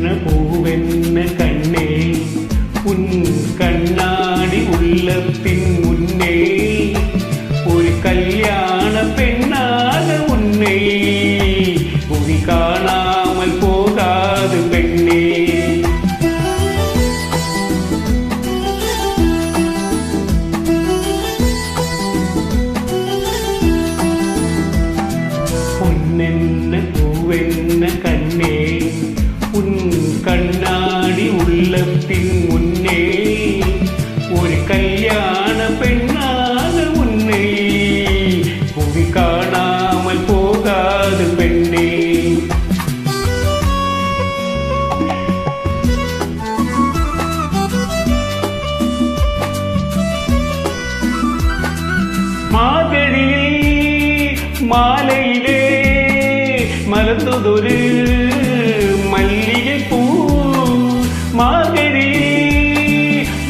பூவென்ன கண்ணே உன் கண்ணாடி உள்ளத்தின் முன்னே ஒரு கல்யாண பெண்ணாக உன்னை புவி காணாமல் போகாது பெண்ணே. பொன்னென்ன பூவென்ன கண்ணே உன் கண்ணாடி உள்ளத்தின் முன்னே ஒரு கல்யாண பெண்ணாக உன்னை புவி காணாமல் போகாது பெண்ணே. மார்கழியில் மாலையிலே மலர்ந்ததொரு மல்லிகை பூ, மார்கழியில்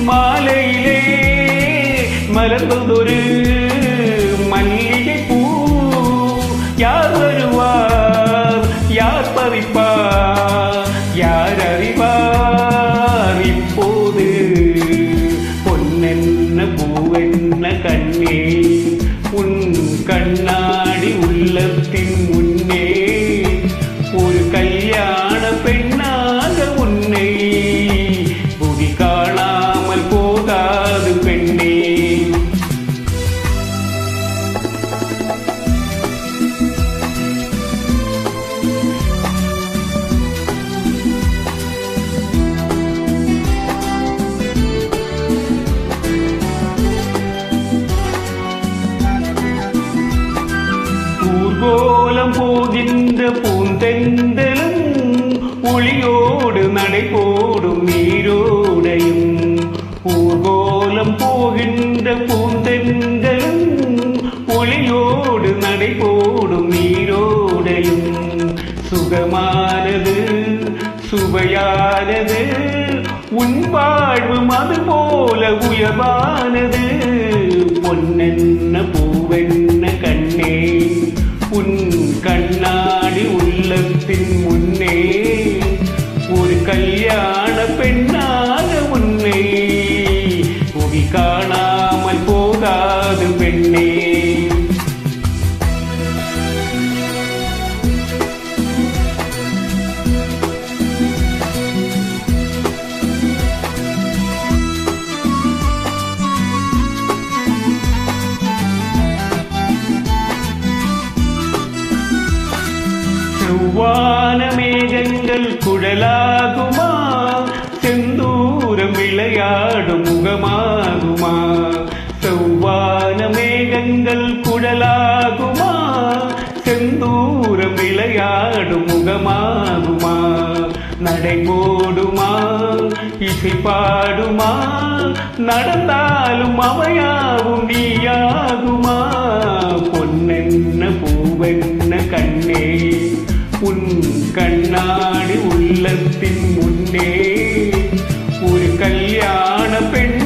மாலையிலே மலர்ந்ததொரு மல்லிகை பூ. யார் வருவார் யார் பறிப்பார் யார் அறிவார் இப்போது. பொன்னென்ன பூவென்ன கண்ணே உன் கண்ணாடி உள்ளத்தின் முன்னே ஒரு கல்யாண பெண்ணாக உன்னை புவி காணாமல் போகாது பெண்ணே. ஊர்கோலம் போகின்ற பூந்தெந்தலும் ஒளியோடு நடைபோடும் நீரோடையும். ஊர்கோலம் போகின்ற பூந்தெந்தலும் ஒளியோடு நடைபோடும் நீரோடையும். சுகமானது சுவையானது உன் வாழ்வு மது போல உயர்வானது. பொன்னென்ன பூவென்ன கண்ணே உன் கண்ணாடி உள்ளத்தின் முன்னே ஒரு கல்யாண பெண்ணாக உன்னை புவி காணாமல் போகாது பெண்ணே. செவ்வான மேகங்கள் குழலாகுமா செந்தூரம் விளையாடும் முகமாகுமா. செவ்வான மேகங்கள் குழலாகுமா செந்தூரம் விளையாடும் முகமாகுமா. நடைபோடுமா இசை பாடுமா நடந்தாலும் அவையாவும் நீயாகுமா. பொன்னென்ன பூவென்ன கண்ணே உன் கண்ணாடி உள்ளத்தின் முன்னே ஒரு கல்யாண பெண்